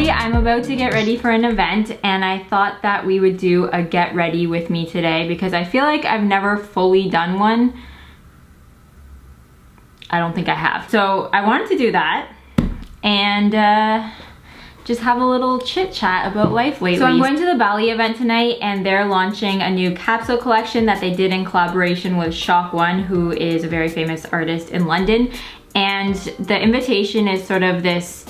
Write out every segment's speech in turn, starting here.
Basically, I'm about to get ready for an event and I thought that we would do a get ready with me today because I feel like I've never fully done one. I don't think I have. So I wanted to do that and just have a little chit chat about life lately. So I'm going to the Bally event tonight and they're launching a new capsule collection that they did in collaboration with Shock One, who is a very famous artist in London. And the invitation is sort of this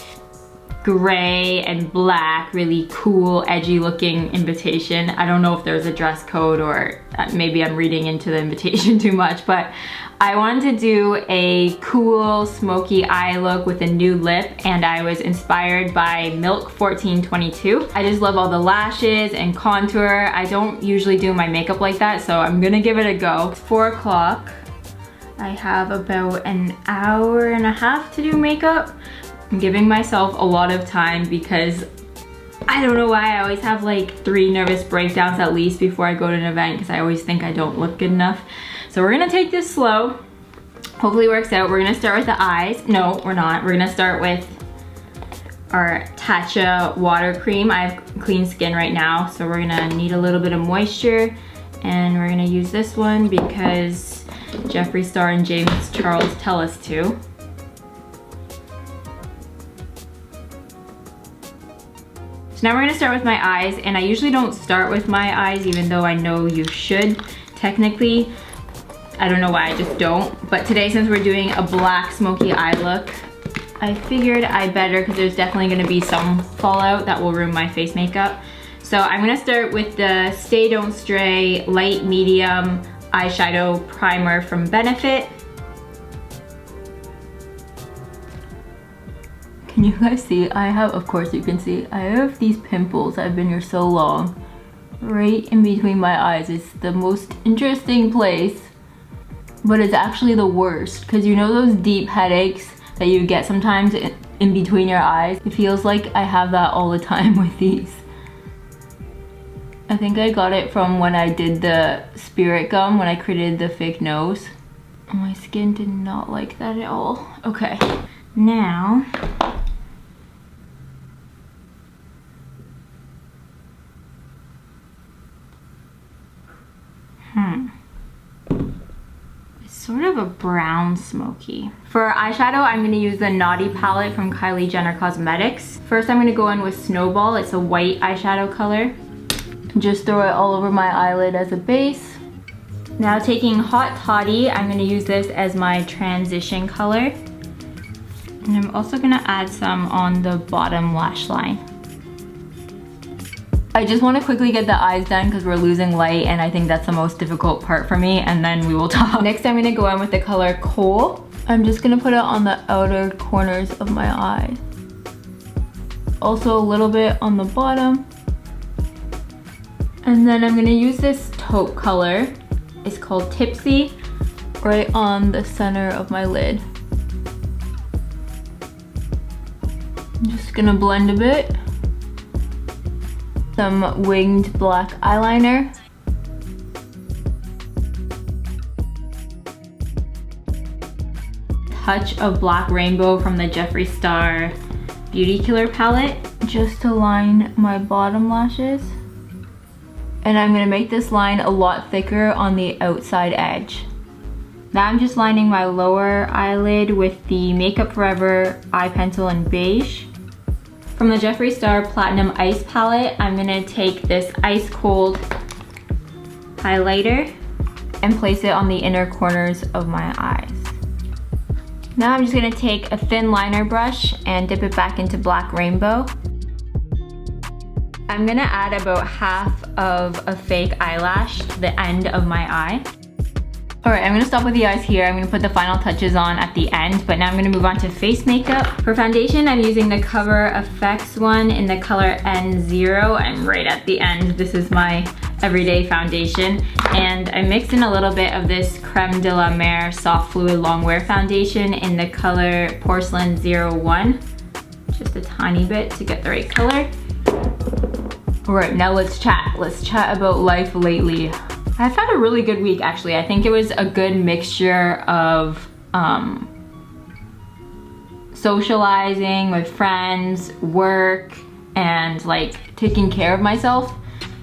gray and black, really cool, edgy looking invitation. I don't know if there's a dress code or maybe I'm reading into the invitation too much, but I wanted to do a cool smoky eye look with a nude lip and I was inspired by Milk 1422. I just love all the lashes and contour. I don't usually do my makeup like that, so I'm gonna give it a go. It's 4 o'clock. I have about an hour and a half to do makeup. I'm giving myself a lot of time because I don't know why I always have like 3 nervous breakdowns at least before I go to an event because I always think I don't look good enough. So we're gonna take this slow. Hopefully it works out. We're gonna start with the eyes. No, we're not. We're gonna start with our Tatcha water cream. I have clean skin right now, so we're gonna need a little bit of moisture and we're gonna use this one because Jeffree Star and James Charles tell us to. So now we're gonna start with my eyes, and I usually don't start with my eyes even though I know you should technically. I don't know why, I just don't. But today, since we're doing a black smoky eye look, I figured I better, because there's definitely gonna be some fallout that will ruin my face makeup. So I'm gonna start with the Stay Don't Stray Light Medium Eyeshadow Primer from Benefit. Can you guys see? I have, of course you can see, I have these pimples. I've been here so long. Right in between my eyes. It's the most interesting place. But it's actually the worst, because you know those deep headaches that you get sometimes in between your eyes? It feels like I have that all the time with these. I think I got it from when I did the spirit gum, when I created the fake nose. My skin did not like that at all. Okay, now sort of a brown smoky. For eyeshadow, I'm gonna use the Naughty palette from Kylie Jenner Cosmetics. First, I'm gonna go in with Snowball. It's a white eyeshadow color. Just throw it all over my eyelid as a base. Now taking Hot Toddy, I'm gonna use this as my transition color. And I'm also gonna add some on the bottom lash line. I just want to quickly get the eyes done because we're losing light and I think that's the most difficult part for me, and then we will talk. Next, I'm going to go in with the color Coal. I'm just going to put it on the outer corners of my eyes. Also a little bit on the bottom. And then I'm going to use this taupe color. It's called Tipsy, right on the center of my lid. I'm just going to blend a bit. Some winged black eyeliner. Touch of Black Rainbow from the Jeffree Star Beauty Killer palette, just to line my bottom lashes. And I'm gonna make this line a lot thicker on the outside edge. Now I'm just lining my lower eyelid with the Makeup Forever eye pencil in beige. From the Jeffree Star Platinum Ice palette, I'm gonna take this ice cold highlighter and place it on the inner corners of my eyes. Now I'm just gonna take a thin liner brush and dip it back into Black Rainbow. I'm gonna add about half of a fake eyelash to the end of my eye. Alright, I'm gonna stop with the eyes here. I'm gonna put the final touches on at the end, but now I'm gonna move on to face makeup. For foundation, I'm using the Cover FX one in the color N0. I'm right at the end. This is my everyday foundation. And I mixed in a little bit of this Creme de la Mer Soft Fluid Longwear foundation in the color Porcelain 01. Just a tiny bit to get the right color. Alright, now let's chat. Let's chat about life lately. I've had a really good week, actually. I think it was a good mixture of socializing with friends, work, and like taking care of myself.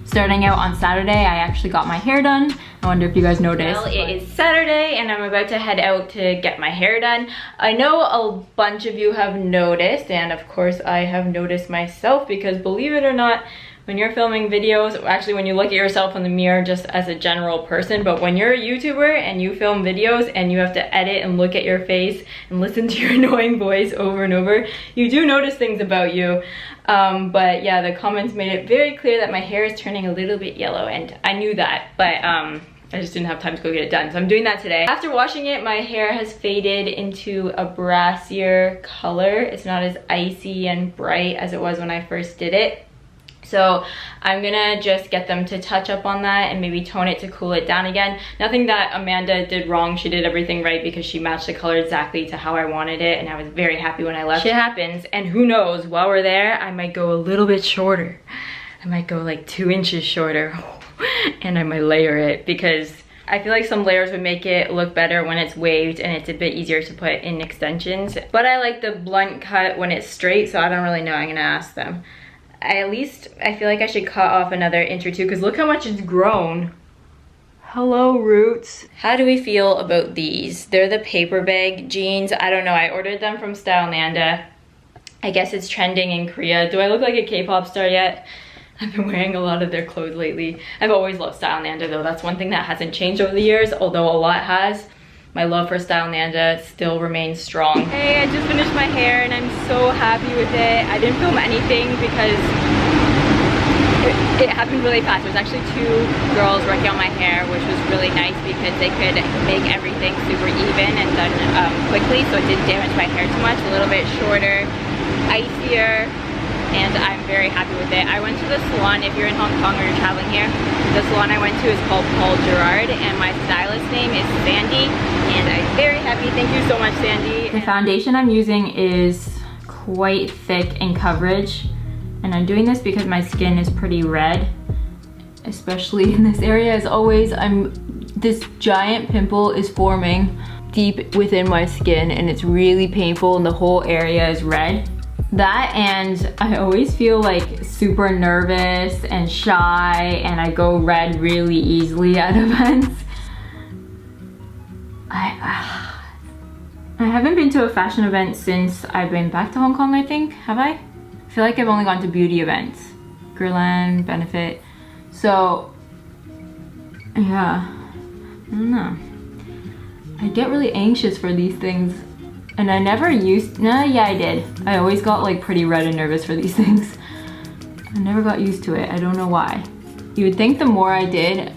Starting out on Saturday, I actually got my hair done. I wonder if you guys noticed. Well, it is Saturday and I'm about to head out to get my hair done. I know a bunch of you have noticed, and of course I have noticed myself, because believe it or not, when you're filming videos, actually when you look at yourself in the mirror just as a general person, but when you're a YouTuber and you film videos and you have to edit and look at your face and listen to your annoying voice over and over, you do notice things about you. But yeah, the comments made it very clear that my hair is turning a little bit yellow, and I knew that, but I just didn't have time to go get it done, so I'm doing that today. After washing it, my hair has faded into a brassier color. It's not as icy and bright as it was when I first did it. So I'm gonna just get them to touch up on that and maybe tone it to cool it down again. Nothing that Amanda did wrong. She did everything right because she matched the color exactly to how I wanted it, and I was very happy when I left. Shit happens, and who knows, while we're there, I might go a little bit shorter. I might go like 2 inches shorter and I might layer it, because I feel like some layers would make it look better when it's waved and it's a bit easier to put in extensions. But I like the blunt cut when it's straight, so I don't really know. I'm gonna ask them. At least I feel like I should cut off another inch or two, because look how much it's grown. Hello, roots. How do we feel about these? They're the paper bag jeans. I don't know, I ordered them from Stylenanda. I guess it's trending in Korea. Do I look like a K-pop star yet? I've been wearing a lot of their clothes lately. I've always loved Stylenanda though. That's one thing that hasn't changed over the years, although a lot has. My love for Stylenanda still remains strong. Hey, I just finished my hair and I'm so happy with it. I didn't film anything because it happened really fast. There was actually 2 girls working on my hair, which was really nice because they could make everything super even and done quickly, so it didn't damage my hair too much. A little bit shorter, icier, and I'm very happy with it. I went to the salon. If you're in Hong Kong or you're traveling here, the salon I went to is called Paul Gerard, and my stylist name is Sandy, and I'm very happy. Thank you so much, Sandy. The foundation I'm using is quite thick in coverage, and I'm doing this because my skin is pretty red, especially in this area. As always, this giant pimple is forming deep within my skin, and it's really painful, and the whole area is red. That, and I always feel like super nervous and shy, and I go red really easily at events. I haven't been to a fashion event since I've been back to Hong Kong, I think. Have I? I feel like I've only gone to beauty events. Guerlain, Benefit. So, yeah, I don't know. I get really anxious for these things. And I never used, yeah I did. I always got like pretty red and nervous for these things. I never got used to it, I don't know why. You would think the more I did,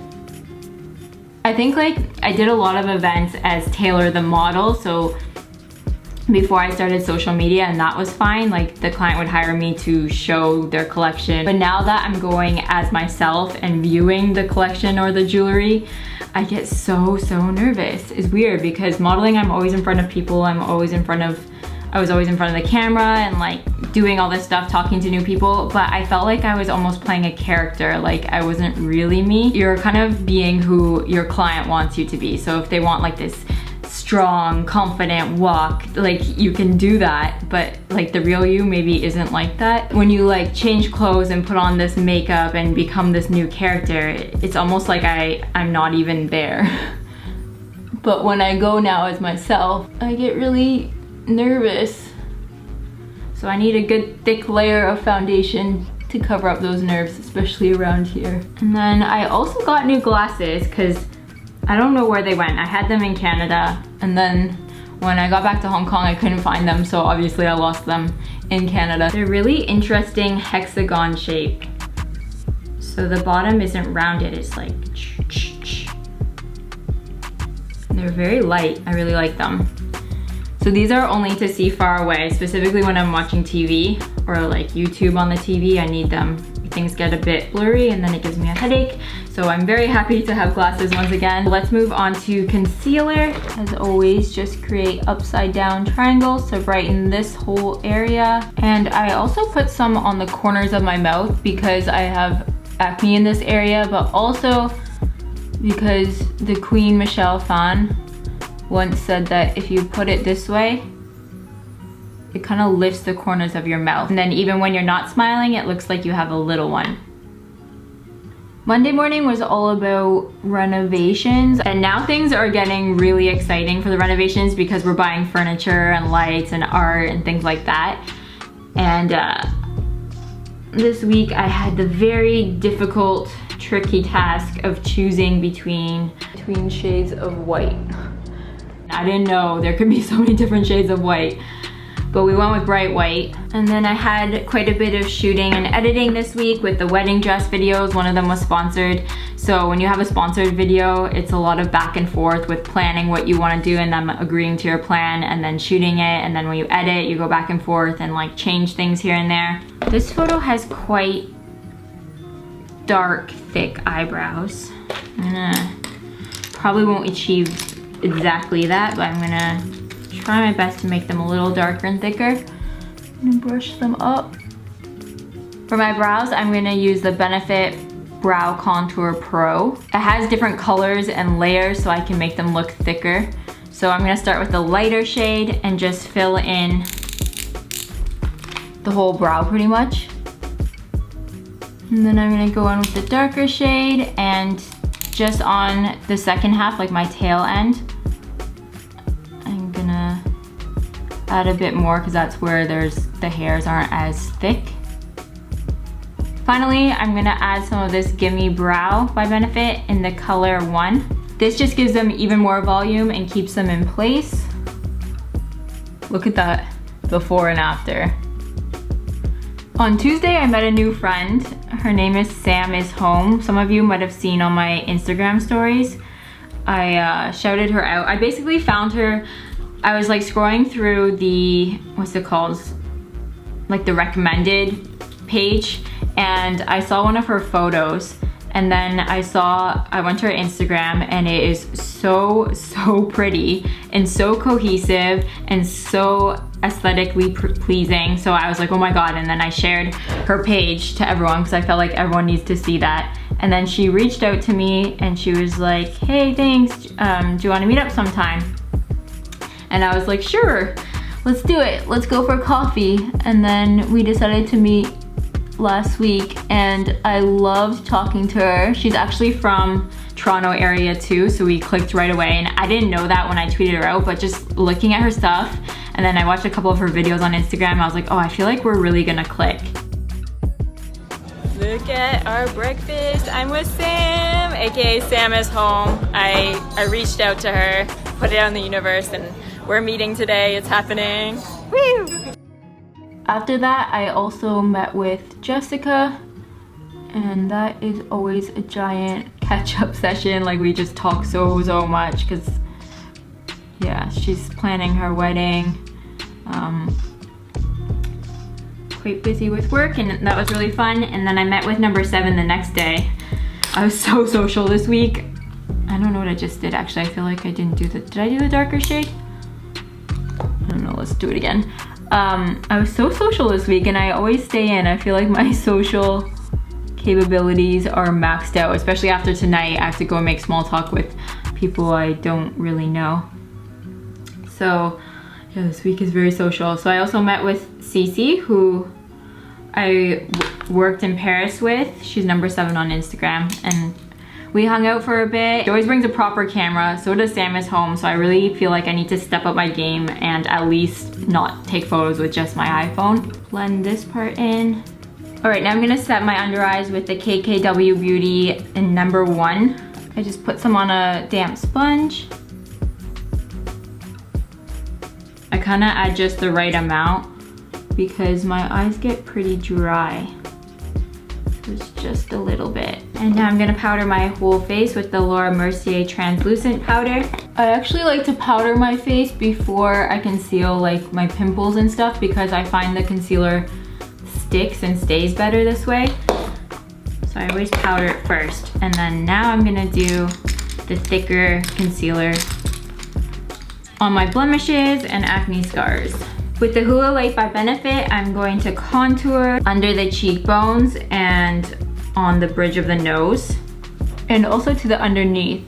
I think like I did a lot of events as Taylor the model, so before I started social media, and that was fine. Like the client would hire me to show their collection. But now that I'm going as myself and viewing the collection or the jewelry, I get so nervous. It's weird because modeling, I'm always in front of people. I was always in front of the camera and like doing all this stuff, talking to new people, but I felt like I was almost playing a character. Like I wasn't really me. You're kind of being who your client wants you to be. So if they want like this strong, confident walk, like you can do that, but like the real you maybe isn't like that. When you like change clothes and put on this makeup and become this new character, it's almost like I'm not even there. But when I go now as myself, I get really nervous. So I need a good thick layer of foundation to cover up those nerves, especially around here. And then I also got new glasses because I don't know where they went. I had them in Canada, and then when I got back to Hong Kong, I couldn't find them, so obviously I lost them in Canada. They're really interesting hexagon shape. So the bottom isn't rounded, it's like they're very light. I really like them. So these are only to see far away, specifically when I'm watching TV or like YouTube on the TV. I need them. Things get a bit blurry and then it gives me a headache. So I'm very happy to have glasses once again. Let's move on to concealer. As always, just create upside down triangles to brighten this whole area. And I also put some on the corners of my mouth because I have acne in this area, but also because the Queen Michelle fan once said that if you put it this way, it kind of lifts the corners of your mouth. And then even when you're not smiling, it looks like you have a little one. Monday morning was all about renovations, and now things are getting really exciting for the renovations because we're buying furniture and lights and art and things like that. And this week I had the very difficult, tricky task of choosing between shades of white. I didn't know there could be so many different shades of white, but we went with bright white. And then I had quite a bit of shooting and editing this week with the wedding dress videos. One of them was sponsored. So when you have a sponsored video, it's a lot of back and forth with planning what you want to do and them agreeing to your plan and then shooting it. And then when you edit, you go back and forth and like change things here and there. This photo has quite dark, thick eyebrows. Probably won't achieve exactly that, but I'm gonna try my best to make them a little darker and thicker. I'm gonna brush them up. For my brows, I'm gonna use the Benefit Brow Contour Pro. It has different colors and layers so I can make them look thicker. So I'm gonna start with the lighter shade and just fill in the whole brow pretty much. And then I'm gonna go in with the darker shade and just on the second half, like my tail end, I'm gonna add a bit more because that's where the hairs aren't as thick. Finally, I'm gonna add some of this Gimme Brow by Benefit in the color 1. This just gives them even more volume and keeps them in place. Look at that before and after. On Tuesday, I met a new friend. Her name is Sam is Home. Some of you might have seen on my Instagram stories. I shouted her out. I basically found her, I was like scrolling through the, what's it called? Like the recommended page, and I saw one of her photos, and then I went to her Instagram, and it is so pretty and so cohesive and so aesthetically pleasing. So I was like, oh my god, and then I shared her page to everyone because I felt like everyone needs to see that. And then she reached out to me and she was like, hey, thanks, do you want to meet up sometime? And I was like, sure, let's do it, let's go for coffee. And then we decided to meet last week, and I loved talking to her. She's actually from Toronto area too, so we clicked right away, and I didn't know that when I tweeted her out, but just looking at her stuff, and then I watched a couple of her videos on Instagram, I was like, oh, I feel like we're really gonna click. Look at our breakfast. I'm with Sam, aka Sam is Home. I reached out to her, put it out in the universe, and we're meeting today. It's happening. Woo! After that, I also met with Jessica, and that is always a giant catch-up session. Like, we just talk so much because, yeah, she's planning her wedding. Quite busy with work, and that was really fun. And then I met with number 7 the next day. I was so social this week. I don't know what I just did, actually. I feel like I didn't do did I do the darker shade? I don't know, let's do it again. I was so social this week, and I always stay in. I feel like my social capabilities are maxed out, especially after tonight. I have to go and make small talk with people I don't really know. So yeah, this week is very social. So I also met with Cece, who I worked in Paris with. She's number 7 on Instagram, and we hung out for a bit. She always brings a proper camera, so does Sam is Home, so I really feel like I need to step up my game and at least not take photos with just my iPhone. Blend this part in. All right, now I'm gonna set my under eyes with the KKW Beauty in number 1. I just put some on a damp sponge. I kinda add just the right amount because my eyes get pretty dry. It's just a little bit. And now I'm gonna powder my whole face with the Laura Mercier translucent powder. I actually like to powder my face before I conceal like my pimples and stuff because I find the concealer sticks and stays better this way. So I always powder it first. And then now I'm gonna do the thicker concealer on my blemishes and acne scars. With the Hula Light by Benefit, I'm going to contour under the cheekbones and on the bridge of the nose, and also to the underneath.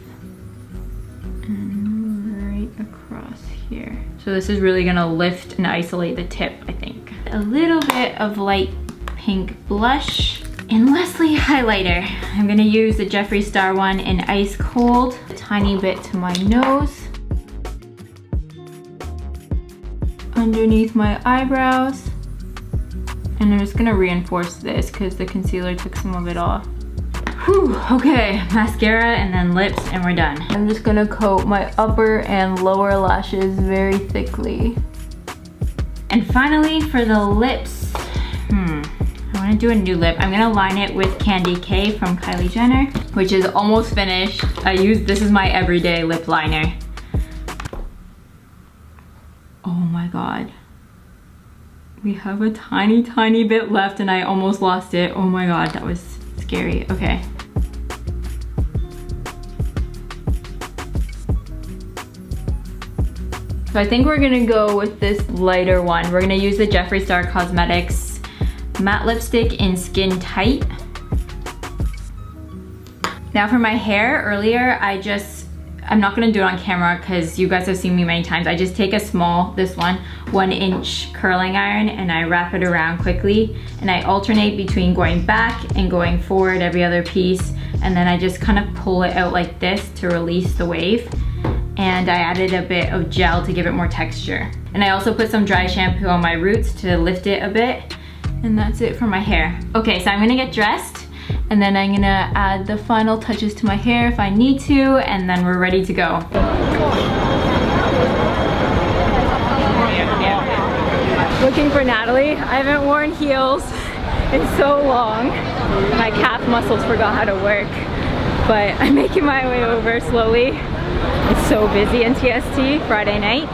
And right across here. So this is really gonna lift and isolate the tip, I think. A little bit of light pink blush. And lastly, highlighter. I'm gonna use the Jeffree Star one in Ice Cold. A tiny bit to my nose. Underneath my eyebrows. And I'm just gonna reinforce this because the concealer took some of it off. Whew, okay, mascara and then lips and we're done. I'm just gonna coat my upper and lower lashes very thickly. And finally for the lips, I wanna do a new lip. I'm gonna line it with Candy K from Kylie Jenner, which is almost finished. This is my everyday lip liner. Oh my God. We have a tiny, tiny bit left and I almost lost it. Oh my God, that was scary. Okay. So I think we're gonna go with this lighter one. We're gonna use the Jeffree Star Cosmetics matte lipstick in Skin Tight. Now for my hair, earlier I'm not gonna do it on camera because you guys have seen me many times. I just take a small, this one, 1-inch curling iron and I wrap it around quickly and I alternate between going back and going forward every other piece, and then I just kind of pull it out like this to release the wave. And I added a bit of gel to give it more texture. And I also put some dry shampoo on my roots to lift it a bit. And that's it for my hair. Okay, so I'm gonna get dressed and then I'm gonna add the final touches to my hair if I need to, and then we're ready to go. Looking for Natalie. I haven't worn heels in so long. My calf muscles forgot how to work, but I'm making my way over slowly. It's so busy in TST Friday night.